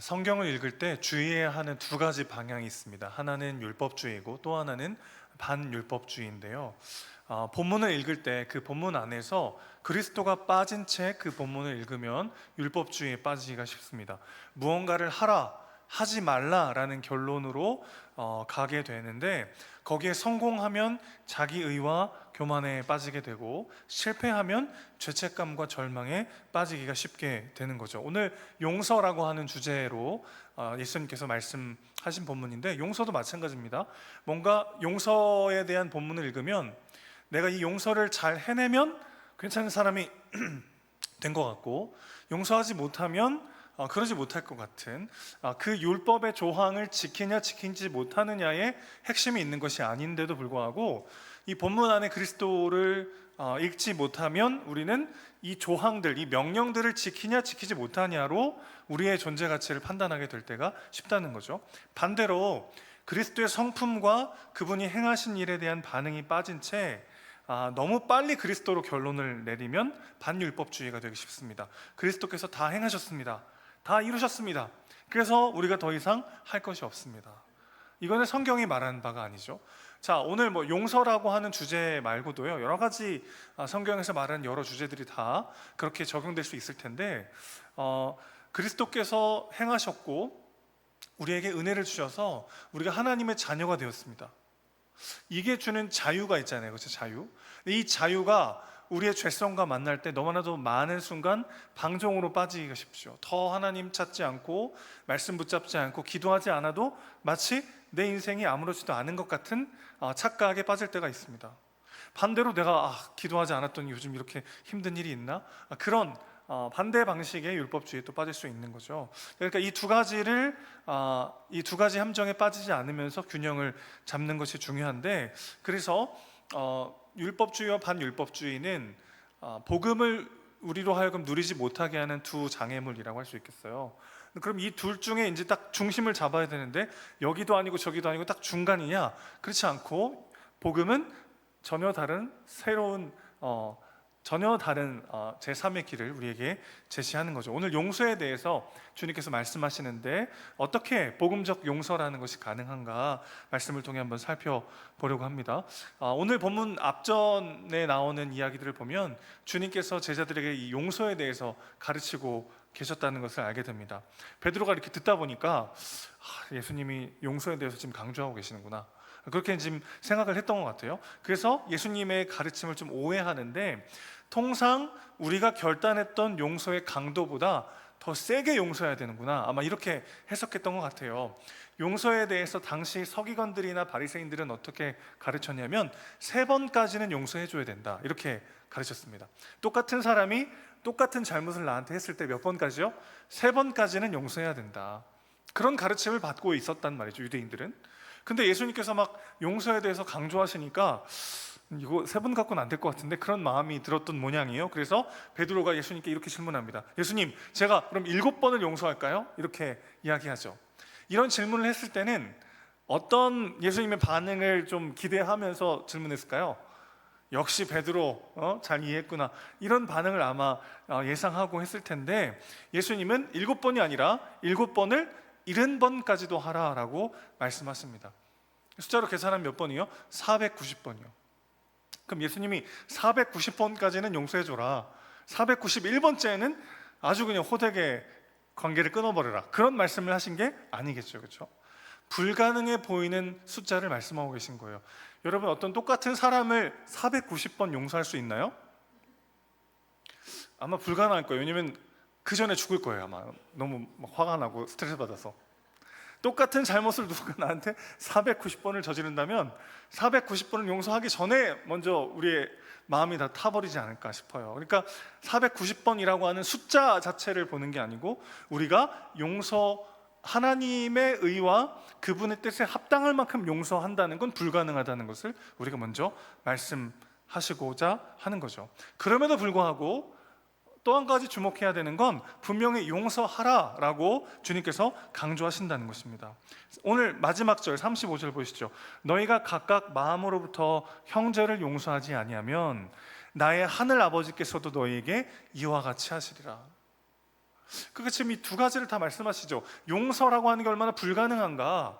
성경을 읽을 때 주의해야 하는 두 가지 방향이 있습니다. 하나는 율법주의고 또 하나는 반율법주의인데요. 본문을 읽을 때 그 본문 안에서 그리스도가 빠진 채 그 본문을 읽으면 율법주의에 빠지기가 쉽습니다. 무언가를 하라, 하지 말라라는 결론으로 가게 되는데, 거기에 성공하면 자기의와 교만에 빠지게 되고 실패하면 죄책감과 절망에 빠지기가 쉽게 되는 거죠. 오늘 용서라고 하는 주제로 예수님께서 말씀하신 본문인데, 용서도 마찬가지입니다. 뭔가 용서에 대한 본문을 읽으면 내가 이 용서를 잘 해내면 괜찮은 사람이 된 것 같고, 용서하지 못하면 그러지 못할 것 같은, 그 율법의 조항을 지키냐 지키지 못하느냐의 핵심이 있는 것이 아닌데도 불구하고 이 본문 안에 그리스도를 읽지 못하면 우리는 이 조항들, 이 명령들을 지키냐 지키지 못하냐로 우리의 존재 가치를 판단하게 될 때가 쉽다는 거죠. 반대로 그리스도의 성품과 그분이 행하신 일에 대한 반응이 빠진 채 너무 빨리 그리스도로 결론을 내리면 반율법주의가 되기 쉽습니다. 그리스도께서 다 행하셨습니다. 다 이루셨습니다. 그래서 우리가 더 이상 할 것이 없습니다. 이거는 성경이 말하는 바가 아니죠. 자, 오늘 용서라고 하는 주제 말고도요, 여러 가지 성경에서 말하는 여러 주제들이 다 그렇게 적용될 수 있을 텐데, 그리스도께서 행하셨고 우리에게 은혜를 주셔서 우리가 하나님의 자녀가 되었습니다. 이게 주는 자유가 있잖아요. 그렇죠? 자유. 이 자유가 우리의 죄성과 만날 때 너무나도 많은 순간 방종으로 빠지기가 쉽죠. 더 하나님 찾지 않고 말씀 붙잡지 않고 기도하지 않아도 마치 내 인생이 아무렇지도 않은 것 같은 착각에 빠질 때가 있습니다. 반대로 내가 기도하지 않았더니 요즘 이렇게 힘든 일이 있나? 그런 반대 방식의 율법주의에 또 빠질 수 있는 거죠. 그러니까 이 두 가지 함정에 빠지지 않으면서 균형을 잡는 것이 중요한데, 그래서 율법주의와 반율법주의는 복음을 우리로 하여금 누리지 못하게 하는 두 장애물이라고 할 수 있겠어요. 그럼 이 둘 중에 이제 딱 중심을 잡아야 되는데, 여기도 아니고 저기도 아니고 딱 중간이냐? 그렇지 않고 복음은 전혀 다른 새로운 제3의 길을 우리에게 제시하는 거죠. 오늘 용서에 대해서 주님께서 말씀하시는데 어떻게 복음적 용서라는 것이 가능한가 말씀을 통해 한번 살펴보려고 합니다. 오늘 본문 앞전에 나오는 이야기들을 보면 주님께서 제자들에게 이 용서에 대해서 가르치고 계셨다는 것을 알게 됩니다. 베드로가 이렇게 듣다 보니까 예수님이 용서에 대해서 지금 강조하고 계시는구나, 그렇게 지금 생각을 했던 것 같아요. 그래서 예수님의 가르침을 좀 오해하는데, 통상 우리가 결단했던 용서의 강도보다 더 세게 용서해야 되는구나, 아마 이렇게 해석했던 것 같아요. 용서에 대해서 당시 서기관들이나 바리새인들은 어떻게 가르쳤냐면 3번까지는 용서해줘야 된다, 이렇게 가르쳤습니다. 똑같은 사람이 똑같은 잘못을 나한테 했을 때 몇 번까지요? 3번까지는 용서해야 된다, 그런 가르침을 받고 있었단 말이죠, 유대인들은. 근데 예수님께서 막 용서에 대해서 강조하시니까 이거 3번 갖고는 안 될 것 같은데, 그런 마음이 들었던 모양이에요. 그래서 베드로가 예수님께 이렇게 질문합니다. 예수님, 제가 그럼 7번을 용서할까요? 이렇게 이야기하죠. 이런 질문을 했을 때는 어떤 예수님의 반응을 좀 기대하면서 질문했을까요? 역시 베드로 잘 이해했구나, 이런 반응을 아마 예상하고 했을 텐데, 예수님은 7번이 아니라 7번을 70번까지도 하라라고 말씀하십니다. 숫자로 계산하면 몇 번이요? 490번이요. 그럼 예수님이 490번까지는 용서해줘라, 491번째는 아주 그냥 호되게 관계를 끊어버려라, 그런 말씀을 하신 게 아니겠죠. 그렇죠? 불가능해 보이는 숫자를 말씀하고 계신 거예요. 여러분, 어떤 똑같은 사람을 490번 용서할 수 있나요? 아마 불가능할 거예요. 왜냐면 그 전에 죽을 거예요. 아마 너무 화가 나고 스트레스 받아서. 똑같은 잘못을 누가 나한테 490번을 저지른다면 490번을 용서하기 전에 먼저 우리의 마음이 다 타버리지 않을까 싶어요. 그러니까 490번이라고 하는 숫자 자체를 보는 게 아니고, 우리가 하나님의 의와 그분의 뜻에 합당할 만큼 용서한다는 건 불가능하다는 것을 우리가 먼저 말씀하시고자 하는 거죠. 그럼에도 불구하고 또 한 가지 주목해야 되는 건 분명히 용서하라라고 주님께서 강조하신다는 것입니다. 오늘 마지막 절 35절 보시죠. 너희가 각각 마음으로부터 형제를 용서하지 아니하면 나의 하늘 아버지께서도 너희에게 이와 같이 하시리라. 그러니까 지금 이 두 가지를 다 말씀하시죠. 용서라고 하는 게 얼마나 불가능한가.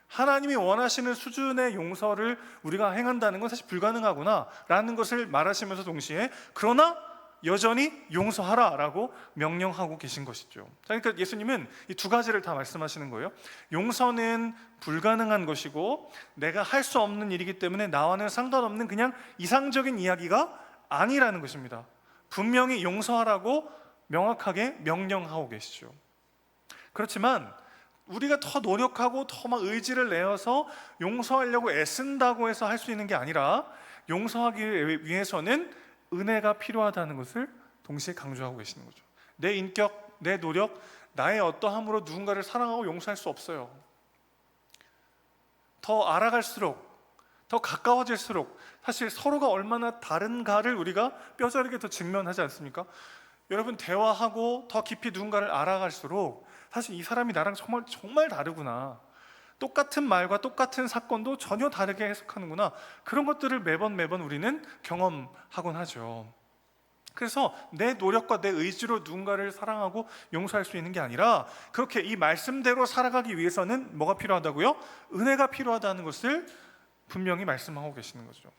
하나님이 원하시는 수준의 용서를 우리가 행한다는 건 사실 불가능하구나 라는 것을 말하시면서 동시에 그러나 여전히 용서하라 라고 명령하고 계신 것이죠. 그러니까 예수님은 이 두 가지를 다 말씀하시는 거예요. 용서는 불가능한 것이고 내가 할 수 없는 일이기 때문에 나와는 상관없는 그냥 이상적인 이야기가 아니라는 것입니다. 분명히 용서하라고 명확하게 명령하고 계시죠. 그렇지만 우리가 더 노력하고 더 막 의지를 내어서 용서하려고 애쓴다고 해서 할 수 있는 게 아니라 용서하기 위해서는 은혜가 필요하다는 것을 동시에 강조하고 계시는 거죠. 내 인격, 내 노력, 나의 어떠함으로 누군가를 사랑하고 용서할 수 없어요. 더 알아갈수록, 더 가까워질수록 사실 서로가 얼마나 다른가를 우리가 뼈저리게 더 직면하지 않습니까? 여러분, 대화하고 더 깊이 누군가를 알아갈수록 사실 이 사람이 나랑 정말 다르구나, 똑같은 말과 똑같은 사건도 전혀 다르게 해석하는구나, 그런 것들을 매번 우리는 경험하곤 하죠. 그래서 내 노력과 내 의지로 누군가를 사랑하고 용서할 수 있는 게 아니라 그렇게 이 말씀대로 살아가기 위해서는 뭐가 필요하다고요? 은혜가 필요하다는 것을 분명히 말씀하고 계시는 거죠.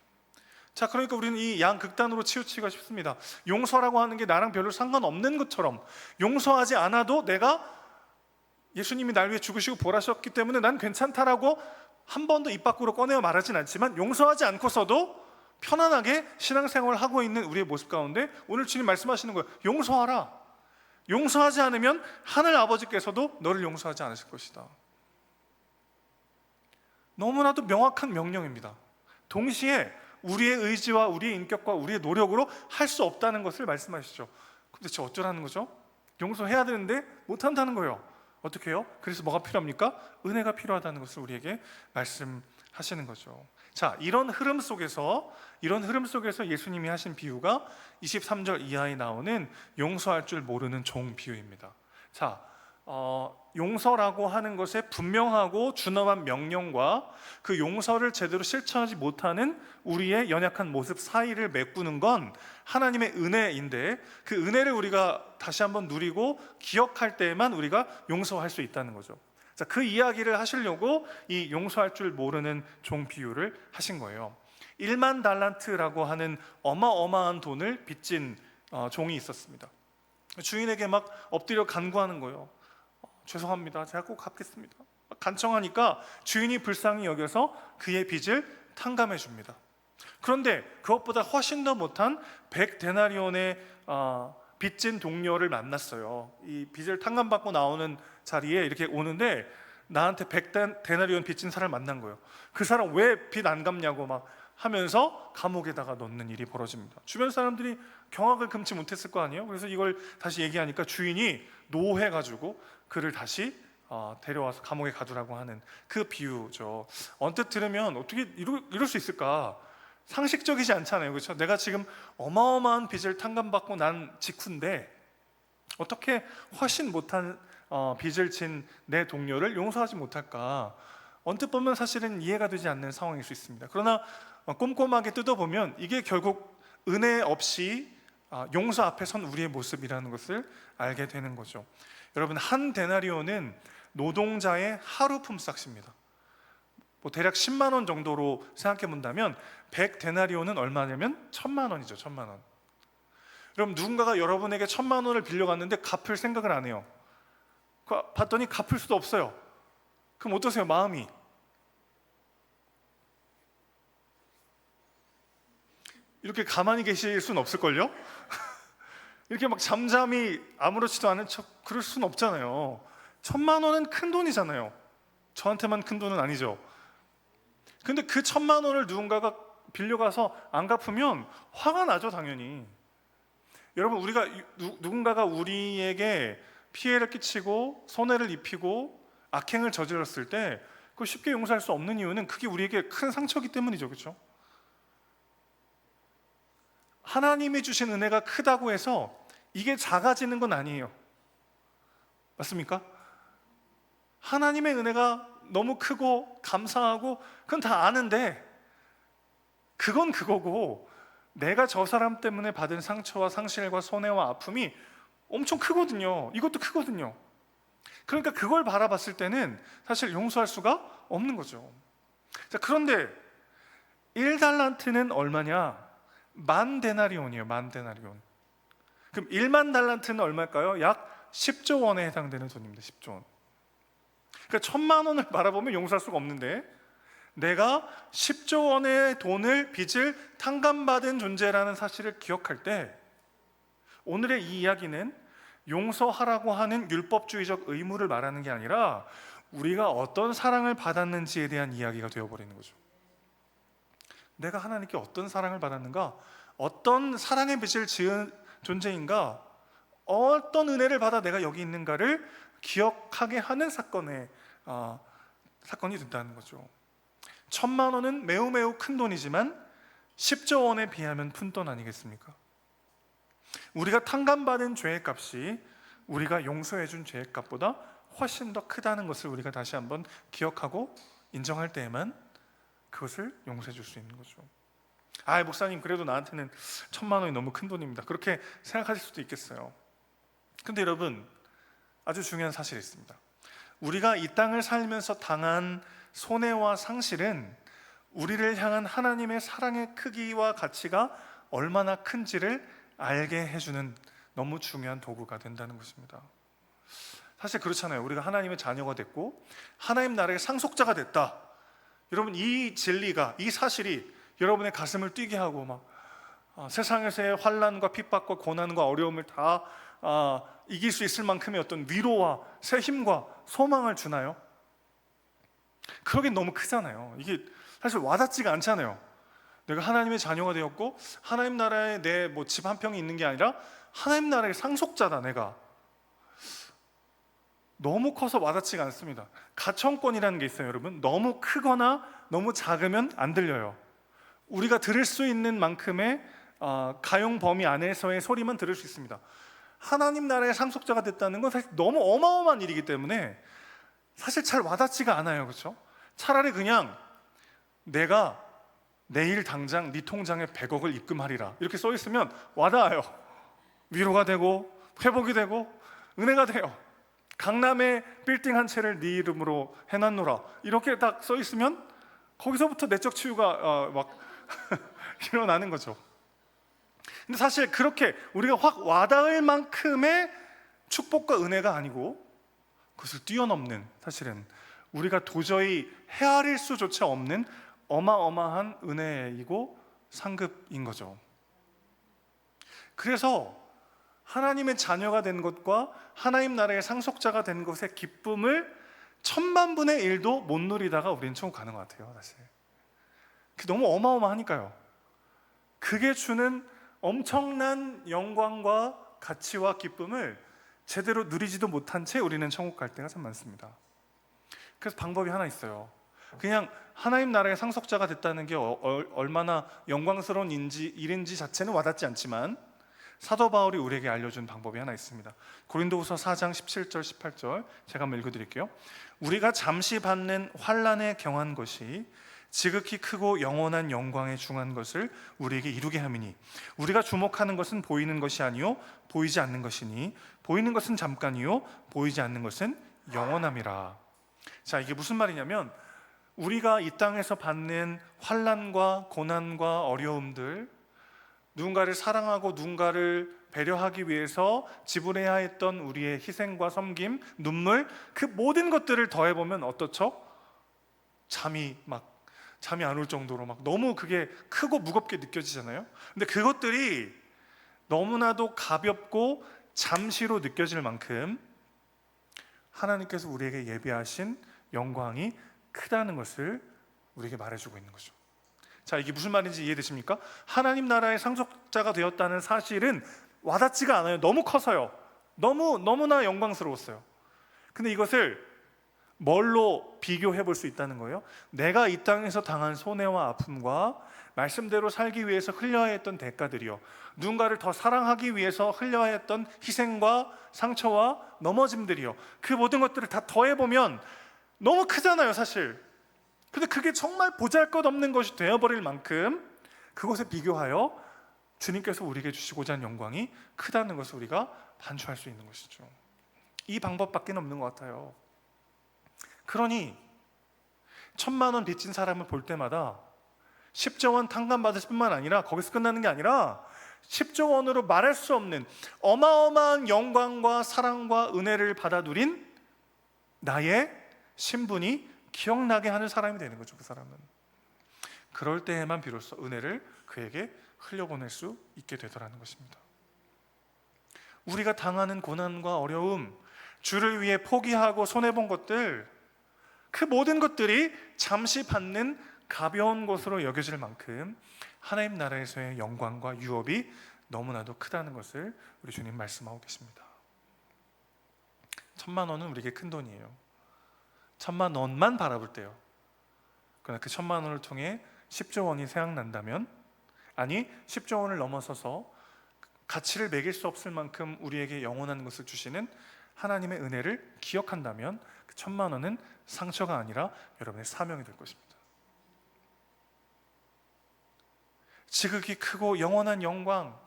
자, 그러니까 우리는 이 양극단으로 치우치기가 쉽습니다. 용서라고 하는 게 나랑 별로 상관없는 것처럼, 용서하지 않아도 내가 예수님이 날 위해 죽으시고 보라셨기 때문에 난 괜찮다라고 한 번도 입 밖으로 꺼내어 말하진 않지만 용서하지 않고서도 편안하게 신앙생활을 하고 있는 우리의 모습 가운데 오늘 주님 말씀하시는 거예요. 용서하라. 용서하지 않으면 하늘 아버지께서도 너를 용서하지 않으실 것이다. 너무나도 명확한 명령입니다. 동시에 우리의 의지와 우리의 인격과 우리의 노력으로 할 수 없다는 것을 말씀하시죠. 근데 저 어쩌라는 거죠? 용서해야 되는데 못한다는 거예요. 어떻게 해요? 그래서 뭐가 필요합니까? 은혜가 필요하다는 것을 우리에게 말씀하시는 거죠. 자, 이런 흐름 속에서 예수님이 하신 비유가 23절 이하에 나오는 용서할 줄 모르는 종 비유입니다. 자, 용서라고 하는 것에 분명하고 준엄한 명령과 그 용서를 제대로 실천하지 못하는 우리의 연약한 모습 사이를 메꾸는 건 하나님의 은혜인데, 그 은혜를 우리가 다시 한번 누리고 기억할 때에만 우리가 용서할 수 있다는 거죠. 자, 그 이야기를 하시려고 이 용서할 줄 모르는 종 비유를 하신 거예요. 1만 달란트라고 하는 어마어마한 돈을 빚진 종이 있었습니다. 주인에게 막 엎드려 간구하는 거예요. 죄송합니다, 제가 꼭 갚겠습니다. 간청하니까 주인이 불쌍히 여겨서 그의 빚을 탕감해 줍니다. 그런데 그것보다 훨씬 더 못한 100데나리온의 빚진 동료를 만났어요. 이 빚을 탕감받고 나오는 자리에 이렇게 오는데 나한테 100데나리온 빚진 사람을 만난 거예요. 그 사람 왜 빚 안 갚냐고 막 하면서 감옥에다가 넣는 일이 벌어집니다. 주변 사람들이 경악을 금치 못했을 거 아니에요. 그래서 이걸 다시 얘기하니까 주인이 노해가지고 그를 다시 데려와서 감옥에 가두라고 하는 그 비유죠. 언뜻 들으면 어떻게 이럴 수 있을까? 상식적이지 않잖아요, 그렇죠? 내가 지금 어마어마한 빚을 탕감받고 난 직후인데 어떻게 훨씬 못한 빚을 진 내 동료를 용서하지 못할까? 언뜻 보면 사실은 이해가 되지 않는 상황일 수 있습니다. 그러나 꼼꼼하게 뜯어보면 이게 결국 은혜 없이 용서 앞에 선 우리의 모습이라는 것을 알게 되는 거죠. 여러분, 한 데나리온은 노동자의 하루 품삯입니다. 대략 10만 원 정도로 생각해 본다면 100데나리온은 얼마냐면 1000만 원이죠. 1000만 원. 그럼 누군가가 여러분에게 1000만 원을 빌려갔는데 갚을 생각을 안 해요. 봤더니 갚을 수도 없어요. 그럼 어떠세요? 마음이 이렇게 가만히 계실 수는 없을걸요? 이렇게 막 잠잠히 아무렇지도 않은 척 그럴 수는 없잖아요. 1000만 원은 큰 돈이잖아요. 저한테만 큰 돈은 아니죠. 근데 그 1000만 원을 누군가가 빌려가서 안 갚으면 화가 나죠, 당연히. 여러분, 누군가가 우리에게 피해를 끼치고 손해를 입히고 악행을 저질렀을 때 그걸 쉽게 용서할 수 없는 이유는 그게 우리에게 큰 상처이기 때문이죠, 그렇죠? 하나님이 주신 은혜가 크다고 해서 이게 작아지는 건 아니에요. 맞습니까? 하나님의 은혜가 너무 크고 감사하고 그건 다 아는데 그건 그거고 내가 저 사람 때문에 받은 상처와 상실과 손해와 아픔이 엄청 크거든요. 이것도 크거든요. 그러니까 그걸 바라봤을 때는 사실 용서할 수가 없는 거죠. 자, 그런데 1달란트는 얼마냐? 10,000데나리온이에요. 10,000데나리온. 그럼 1만 달란트는 얼마일까요? 약 10조 원에 해당되는 돈입니다. 10조 원. 그러니까 1,000만 원을 바라보면 용서할 수가 없는데, 내가 10조 원의 돈을 빚을 탕감받은 존재라는 사실을 기억할 때, 오늘의 이 이야기는 용서하라고 하는 율법주의적 의무를 말하는 게 아니라 우리가 어떤 사랑을 받았는지에 대한 이야기가 되어버리는 거죠. 내가 하나님께 어떤 사랑을 받았는가, 어떤 사랑의 빚을 지은 존재인가, 어떤 은혜를 받아 내가 여기 있는가를 기억하게 하는 사건이 된다는 거죠. 1,000만 원은 매우 매우 큰 돈이지만 10조 원에 비하면 푼돈 아니겠습니까? 우리가 탕감받은 죄의 값이 우리가 용서해준 죄의 값보다 훨씬 더 크다는 것을 우리가 다시 한번 기억하고 인정할 때에만 그것을 용서해 줄 수 있는 거죠. 목사님, 그래도 나한테는 1,000만 원이 너무 큰 돈입니다. 그렇게 생각하실 수도 있겠어요. 근데 여러분, 아주 중요한 사실이 있습니다. 우리가 이 땅을 살면서 당한 손해와 상실은 우리를 향한 하나님의 사랑의 크기와 가치가 얼마나 큰지를 알게 해주는 너무 중요한 도구가 된다는 것입니다. 사실 그렇잖아요. 우리가 하나님의 자녀가 됐고 하나님 나라의 상속자가 됐다. 여러분, 이 진리가, 이 사실이 여러분의 가슴을 뛰게 하고 세상에서의 환난과 핍박과 고난과 어려움을 다 이길 수 있을 만큼의 어떤 위로와 새 힘과 소망을 주나요? 그러긴 너무 크잖아요. 이게 사실 와닿지가 않잖아요. 내가 하나님의 자녀가 되었고 하나님 나라에 내 집 한 평이 있는 게 아니라 하나님 나라의 상속자다. 내가 너무 커서 와닿지가 않습니다. 가청권이라는 게 있어요. 여러분, 너무 크거나 너무 작으면 안 들려요. 우리가 들을 수 있는 만큼의 가용 범위 안에서의 소리만 들을 수 있습니다. 하나님 나라의 상속자가 됐다는 건 사실 너무 어마어마한 일이기 때문에 사실 잘 와닿지가 않아요. 그렇죠? 차라리 그냥 내가 내일 당장 네 통장에 100억을 입금하리라 이렇게 써 있으면 와닿아요. 위로가 되고 회복이 되고 은혜가 돼요. 강남에 빌딩 한 채를 네 이름으로 해놨노라 이렇게 딱 써 있으면 거기서부터 내적 치유가 막 일어나는 거죠. 근데 사실 그렇게 우리가 확 와닿을 만큼의 축복과 은혜가 아니고 그것을 뛰어넘는, 사실은 우리가 도저히 헤아릴 수조차 없는 어마어마한 은혜이고 상급인 거죠. 그래서 하나님의 자녀가 된 것과 하나님 나라의 상속자가 된 것의 기쁨을 10,000,000분의 1도 못 누리다가 우리는 천국 가는 것 같아요. 사실 그게 너무 어마어마하니까요. 그게 주는 엄청난 영광과 가치와 기쁨을 제대로 누리지도 못한 채 우리는 천국 갈 때가 참 많습니다. 그래서 방법이 하나 있어요. 그냥 하나님 나라의 상속자가 됐다는 게 얼마나 영광스러운 일인지 자체는 와닿지 않지만 사도 바울이 우리에게 알려준 방법이 하나 있습니다. 고린도후서 4장 17절 18절 제가 한번 읽어드릴게요. 우리가 잠시 받는 환난에 경한 것이 지극히 크고 영원한 영광에 중한 것을 우리에게 이루게 함이니 우리가 주목하는 것은 보이는 것이 아니요 보이지 않는 것이니 보이는 것은 잠깐이요 보이지 않는 것은 영원함이라. 자, 이게 무슨 말이냐면 우리가 이 땅에서 받는 환난과 고난과 어려움들, 누군가를 사랑하고 누군가를 배려하기 위해서 지불해야 했던 우리의 희생과 섬김, 눈물, 그 모든 것들을 더해보면 어떻죠? 잠이 안 올 정도로 너무 그게 크고 무겁게 느껴지잖아요. 근데 그것들이 너무나도 가볍고 잠시로 느껴질 만큼 하나님께서 우리에게 예비하신 영광이 크다는 것을 우리에게 말해주고 있는 거죠. 자, 이게 무슨 말인지 이해되십니까? 하나님 나라의 상속자가 되었다는 사실은 와닿지가 않아요. 너무 커서요. 너무나 영광스러웠어요. 근데 이것을 뭘로 비교해 볼 수 있다는 거예요? 내가 이 땅에서 당한 손해와 아픔과 말씀대로 살기 위해서 흘려야 했던 대가들이요, 누군가를 더 사랑하기 위해서 흘려야 했던 희생과 상처와 넘어짐들이요, 그 모든 것들을 다 더해보면 너무 크잖아요, 사실. 근데 그게 정말 보잘것없는 것이 되어버릴 만큼 그것에 비교하여 주님께서 우리에게 주시고자 하는 영광이 크다는 것을 우리가 반주할 수 있는 것이죠. 이 방법밖에 없는 것 같아요. 그러니 1,000만 원 빚진 사람을 볼 때마다 10조 원 탕감받을 뿐만 아니라 거기서 끝나는 게 아니라 10조 원으로 말할 수 없는 어마어마한 영광과 사랑과 은혜를 받아 누린 나의 신분이 기억나게 하는 사람이 되는 거죠. 그 사람은 그럴 때에만 비로소 은혜를 그에게 흘려보낼 수 있게 되더라는 것입니다. 우리가 당하는 고난과 어려움, 주를 위해 포기하고 손해본 것들, 그 모든 것들이 잠시 받는 가벼운 것으로 여겨질 만큼 하나님 나라에서의 영광과 유업이 너무나도 크다는 것을 우리 주님 말씀하고 계십니다. 1,000만 원은 우리에게 큰 돈이에요. 1,000만 원만 바라볼 때요. 그러나 그 1,000만 원을 통해 10조 원이 생각난다면, 아니 10조 원을 넘어서서 가치를 매길 수 없을 만큼 우리에게 영원한 것을 주시는 하나님의 은혜를 기억한다면 그 1,000만 원은 상처가 아니라 여러분의 사명이 될 것입니다. 지극히 크고 영원한 영광,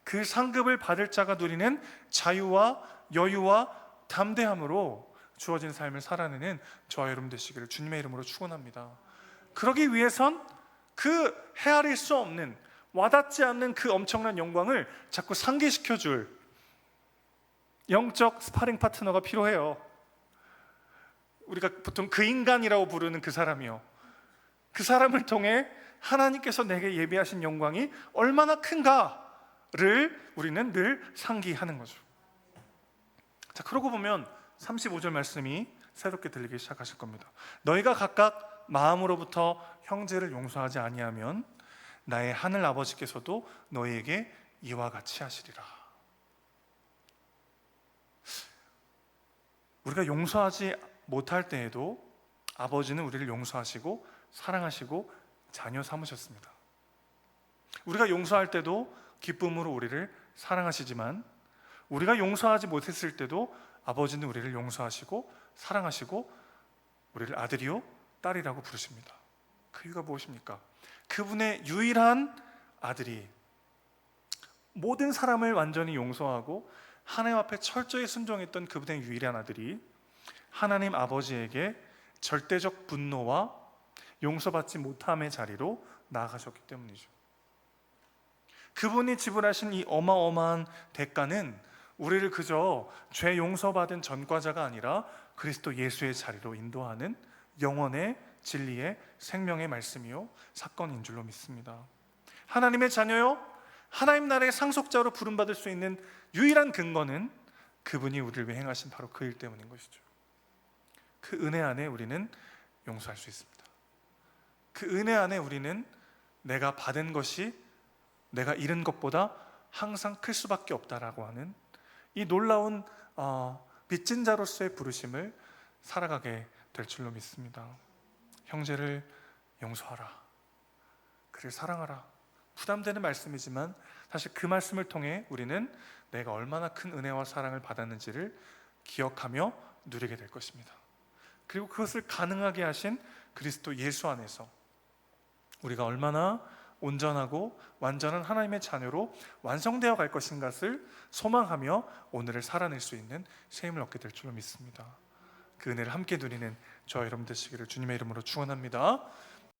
그 상급을 받을 자가 누리는 자유와 여유와 담대함으로 주어진 삶을 살아내는 저와 여러분 되시기를 주님의 이름으로 축원합니다. 그러기 위해선 그 헤아릴 수 없는, 와닿지 않는 그 엄청난 영광을 자꾸 상기시켜줄 영적 스파링 파트너가 필요해요. 우리가 보통 그 인간이라고 부르는 그 사람이요, 그 사람을 통해 하나님께서 내게 예비하신 영광이 얼마나 큰가를 우리는 늘 상기하는 거죠. 자, 그러고 보면 35절 말씀이 새롭게 들리기 시작하실 겁니다. 너희가 각각 마음으로부터 형제를 용서하지 아니하면 나의 하늘 아버지께서도 너희에게 이와 같이 하시리라. 우리가 용서하지 못할 때에도 아버지는 우리를 용서하시고 사랑하시고 자녀 삼으셨습니다. 우리가 용서할 때도 기쁨으로 우리를 사랑하시지만 우리가 용서하지 못했을 때도 아버지는 우리를 용서하시고 사랑하시고 우리를 아들이요 딸이라고 부르십니다. 그 이유가 무엇입니까? 그분의 유일한 아들이 모든 사람을 완전히 용서하고 하나님 앞에 철저히 순종했던 그분의 유일한 아들이 하나님 아버지에게 절대적 분노와 용서받지 못함의 자리로 나아가셨기 때문이죠. 그분이 지불하신 이 어마어마한 대가는 우리를 그저 죄 용서받은 전과자가 아니라 그리스도 예수의 자리로 인도하는 영원의 진리의 생명의 말씀이요 사건인 줄로 믿습니다. 하나님의 자녀요, 하나님 나라의 상속자로 부름받을 수 있는 유일한 근거는 그분이 우리를 위해 행하신 바로 그 일 때문인 것이죠. 그 은혜 안에 우리는 용서할 수 있습니다. 그 은혜 안에 우리는 내가 받은 것이 내가 잃은 것보다 항상 클 수밖에 없다라고 하는 이 놀라운 빚진 자로서의 부르심을 살아가게 될 줄로 믿습니다. 형제를 용서하라, 그를 사랑하라. 부담되는 말씀이지만 사실 그 말씀을 통해 우리는 내가 얼마나 큰 은혜와 사랑을 받았는지를 기억하며 누리게 될 것입니다. 그리고 그것을 가능하게 하신 그리스도 예수 안에서 우리가 얼마나 온전하고 완전한 하나님의 자녀로 완성되어 갈 것인가를 소망하며 오늘을 살아낼 수 있는 새 힘을 얻게 될 줄로 믿습니다. 그 은혜를 함께 누리는 저와 여러분 되시기를 주님의 이름으로 축원합니다.